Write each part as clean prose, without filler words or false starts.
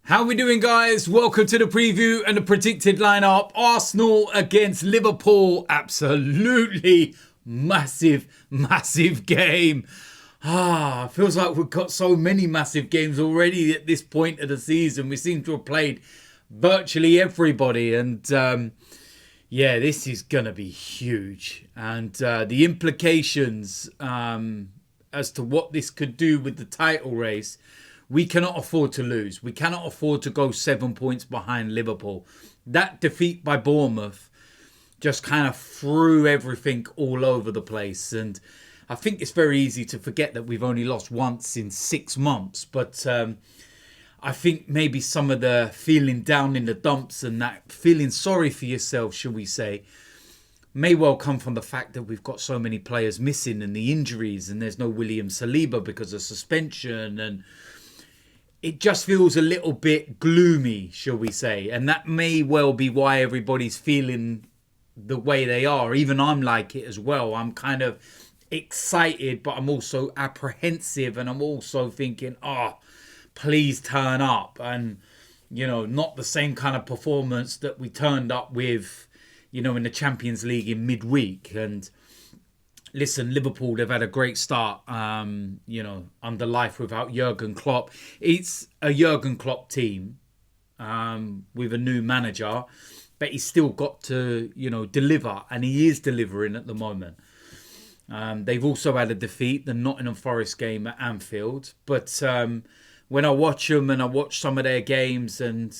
How we doing, guys? Welcome to the preview and the predicted lineup. Arsenal against Liverpool. Absolutely massive game. Feels like we've got so many massive games already at this point of the season. We seem to have played virtually everybody. And this is going to be huge. And the implications as to what this could do with the title race, we cannot afford to lose. We cannot afford to go 7 points behind Liverpool. That defeat by Bournemouth just kind of threw everything all over the place. And I think it's very easy to forget that we've only lost once in 6 months. But I think maybe some of the feeling down in the dumps and that feeling sorry for yourself, shall we say, may well come from the fact that we've got so many players missing and the injuries, and there's no William Saliba because of suspension, and it just feels a little bit gloomy, shall we say. And that may well be why everybody's feeling the way they are. Even I'm like it as well. I'm kind of excited, but I'm also apprehensive, and I'm also thinking, please turn up. And, not the same kind of performance that we turned up with, in the Champions League in midweek. And listen, Liverpool, they've had a great start, under life without Jurgen Klopp. It's a Jurgen Klopp team with a new manager, but he's still got to, deliver, and he is delivering at the moment. They've also had a defeat, the Nottingham Forest game at Anfield. But when I watch them and I watch some of their games, and,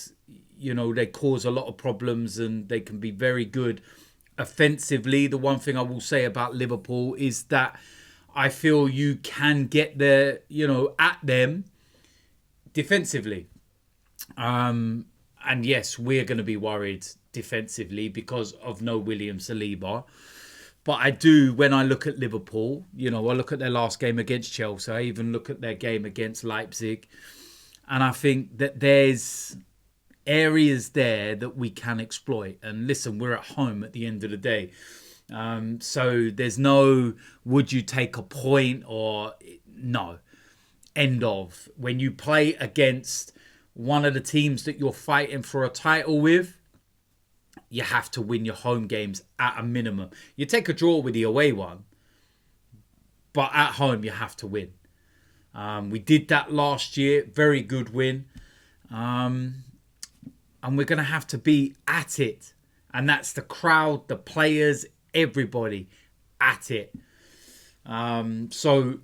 they cause a lot of problems and they can be very good offensively. The one thing I will say about Liverpool is that I feel you can get there, at them defensively. And yes, we're going to be worried defensively because of no William Saliba. But I do, when I look at Liverpool, I look at their last game against Chelsea. I even look at their game against Leipzig. And I think that there's areas there that we can exploit. And listen, we're at home at the end of the day. So there's no, would you take a point or no, end of. When you play against one of the teams that you're fighting for a title with, you have to win your home games at a minimum. You take a draw with the away one, but at home you have to win. We did that last year. Very good win. And we're going to have to be at it. And that's the crowd, the players, everybody at it. So,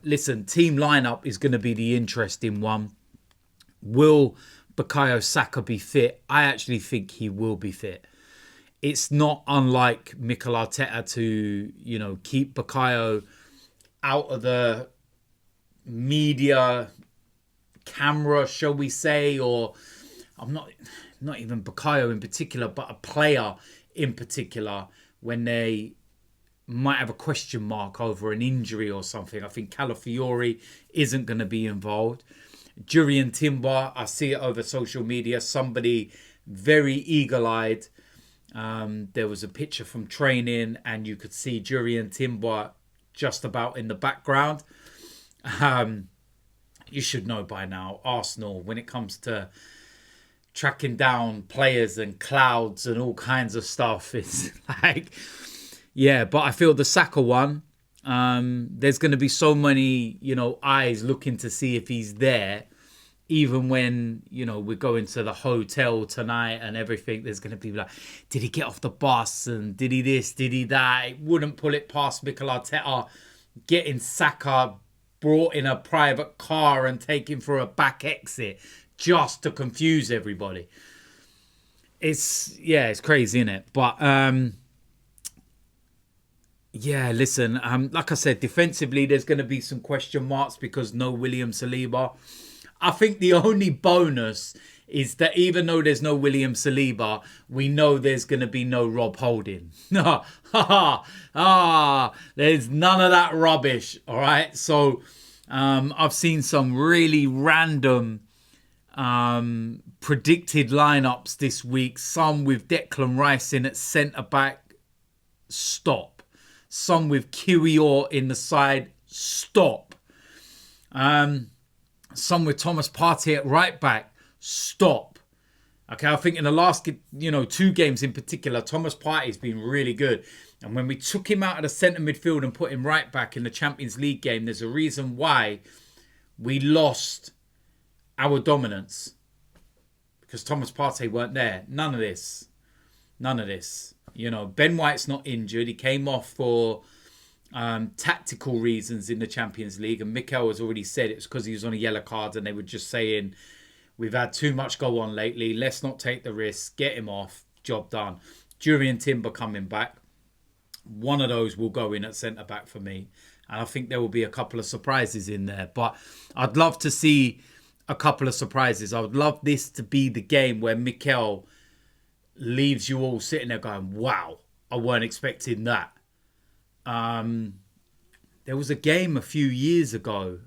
listen, team lineup is going to be the interesting one. Will Bukayo Saka be fit? I actually think he will be fit. It's not unlike Mikel Arteta to, keep Bukayo out of the media camera, shall we say, or I'm not even Bukayo in particular, but a player in particular, when they might have a question mark over an injury or something. I think Calafiori isn't going to be involved. Jurriën Timber, I see it over social media, somebody very eagle-eyed. There was a picture from training and you could see Jurriën Timber just about in the background. You should know by now, Arsenal, when it comes to tracking down players and clouds and all kinds of stuff, it's like, but I feel the Saka one, there's going to be so many, eyes looking to see if he's there. Even when, we're going to the hotel tonight and everything, there's going to be like, did he get off the bus? And did he this? Did he that? It wouldn't pull it past Mikel Arteta getting Saka brought in a private car and taken for a back exit just to confuse everybody. It's crazy, isn't it? But listen, like I said, defensively, there's going to be some question marks because no William Saliba. I think the only bonus is that even though there's no William Saliba, we know there's going to be no Rob Holding. There's none of that rubbish, all right? So I've seen some really random predicted lineups this week. Some with Declan Rice in at centre-back, stop. Some with Kiwior in the side, stop. Some with Thomas Partey at right back. Stop. Okay, I think in the last, 2 games in particular, Thomas Partey's been really good. And when we took him out of the centre midfield and put him right back in the Champions League game, there's a reason why we lost our dominance. Because Thomas Partey weren't there. None of this. Ben White's not injured. He came off for tactical reasons in the Champions League. And Mikel has already said it's because he was on a yellow card and they were just saying, we've had too much go on lately. Let's not take the risk. Get him off. Job done. Jurrien Timber coming back. One of those will go in at centre-back for me. And I think there will be a couple of surprises in there. But I'd love to see a couple of surprises. I would love this to be the game where Mikel leaves you all sitting there going, wow, I weren't expecting that. There was a game a few years ago.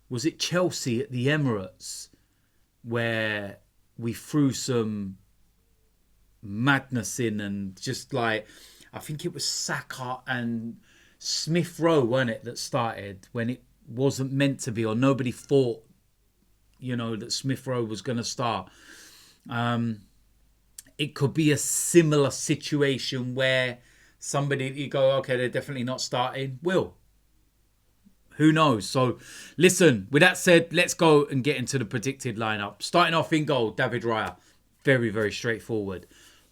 Was it Chelsea at the Emirates where we threw some madness in and just like, I think it was Saka and Smith Rowe, wasn't it, that started when it wasn't meant to be, or nobody thought, that Smith Rowe was going to start. It could be a similar situation where somebody, you go, okay, they're definitely not starting. Who knows? So, listen, with that said, let's go and get into the predicted lineup. Starting off in goal, David Raya. Very, very straightforward.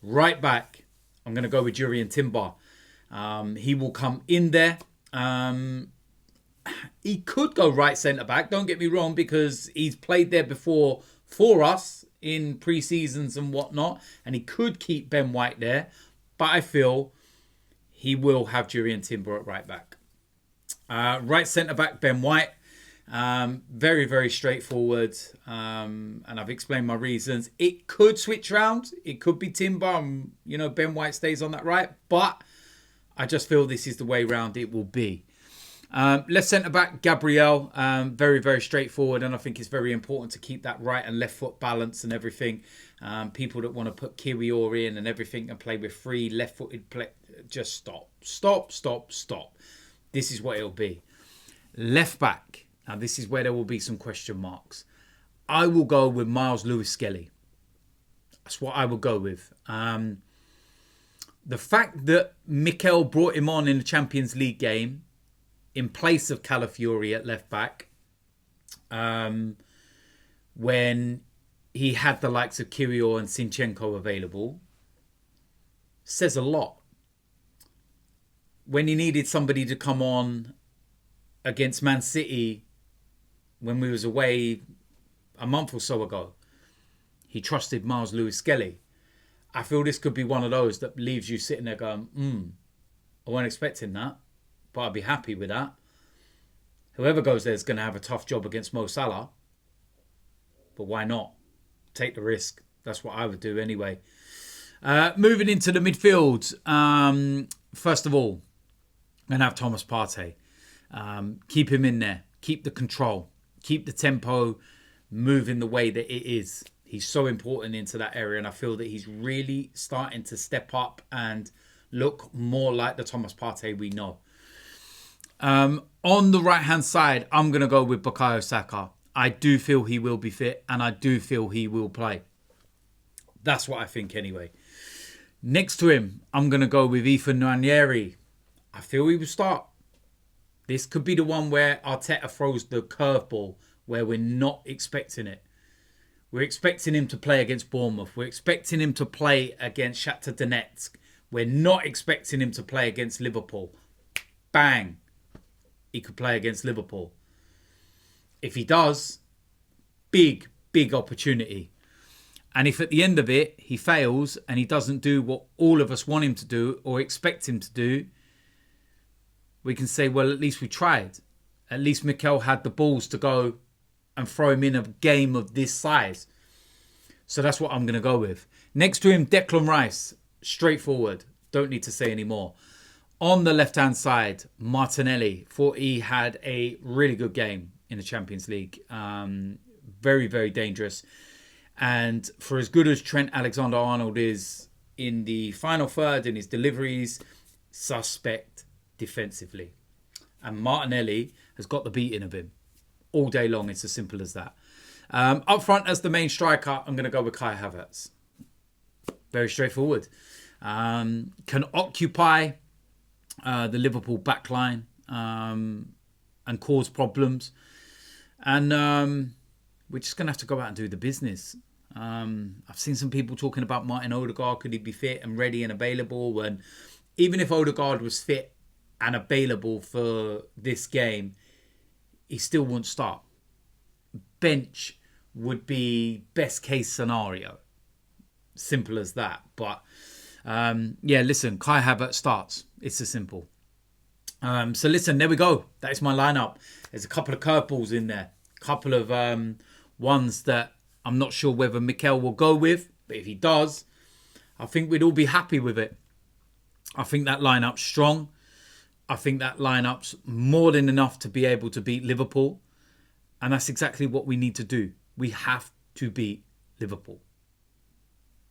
Right back, I'm going to go with Jurrien Timber. He will come in there. He could go right centre-back, don't get me wrong, because he's played there before for us in pre-seasons and whatnot, and he could keep Ben White there, but I feel he will have Jurrien Timber at right back. Right centre-back, Ben White. Very, very straightforward, and I've explained my reasons. It could switch round. It could be Timber, and, Ben White stays on that right, but I just feel this is the way round it will be. Left centre-back, Gabriel. Very, very straightforward, and I think it's very important to keep that right and left foot balance and everything. People that want to put Kiwior in and everything and play with 3 left-footed play, just stop. Stop. This is what it'll be. Left back. Now, this is where there will be some question marks. I will go with Miles Lewis-Skelly. That's what I will go with. The fact that Mikel brought him on in the Champions League game in place of Calafiori at left back, when he had the likes of Kiwior and Zinchenko available, says a lot. When he needed somebody to come on against Man City when we was away a month or so ago, he trusted Miles Lewis-Skelly. I feel this could be one of those that leaves you sitting there going, I wasn't expecting that, but I'd be happy with that. Whoever goes there is going to have a tough job against Mo Salah, but why not? Take the risk. That's what I would do anyway. Moving into the midfield, first of all, I'm going to have Thomas Partey. Keep him in there. Keep the control. Keep the tempo moving the way that it is. He's so important into that area, and I feel that he's really starting to step up and look more like the Thomas Partey we know. On the right-hand side, I'm going to go with Bukayo Saka. I do feel he will be fit, and I do feel he will play. That's what I think anyway. Next to him, I'm going to go with Ethan Nwaneri. I feel he will start. This could be the one where Arteta throws the curveball where we're not expecting it. We're expecting him to play against Bournemouth. We're expecting him to play against Shakhtar Donetsk. We're not expecting him to play against Liverpool. Bang. He could play against Liverpool. If he does, big opportunity. And if at the end of it, he fails and he doesn't do what all of us want him to do or expect him to do, we can say, well, at least we tried. At least Mikel had the balls to go and throw him in a game of this size. So that's what I'm going to go with. Next to him, Declan Rice. Straightforward. Don't need to say any more. On the left-hand side, Martinelli. Thought he had a really good game in the Champions League. Very, very dangerous. And for as good as Trent Alexander-Arnold is in the final third in his deliveries, suspect defensively. And Martinelli has got the beating of him all day long. It's as simple as that. Up front as the main striker, I'm going to go with Kai Havertz. Very straightforward. Can occupy the Liverpool backline and cause problems. And we're just going to have to go out and do the business. I've seen some people talking about Martin Odegaard. Could he be fit and ready and available? And even if Odegaard was fit and available for this game, he still won't start. Bench would be best case scenario. Simple as that. But yeah, listen, Kai Havertz starts. It's as simple. So listen, there we go. That is my lineup. There's a couple of curveballs in there. A couple of ones that I'm not sure whether Mikel will go with. But if he does, I think we'd all be happy with it. I think that lineup's strong. I think that lineup's more than enough to be able to beat Liverpool. And that's exactly what we need to do. We have to beat Liverpool.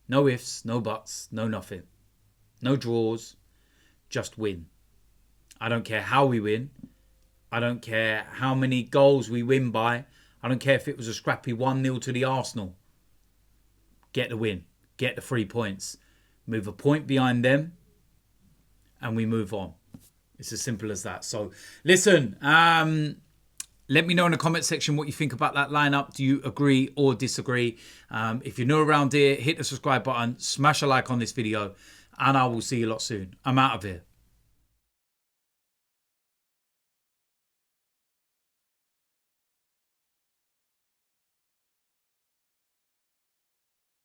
No ifs, no buts, no nothing. No draws, just win. I don't care how we win. I don't care how many goals we win by. I don't care if it was a scrappy 1-0 to the Arsenal. Get the win. Get the 3 points. Move a point behind them. And we move on. It's as simple as that. So, listen. Let me know in the comment section what you think about that lineup. Do you agree or disagree? If you're new around here, hit the subscribe button. Smash a like on this video. And I will see you a lot soon. I'm out of here.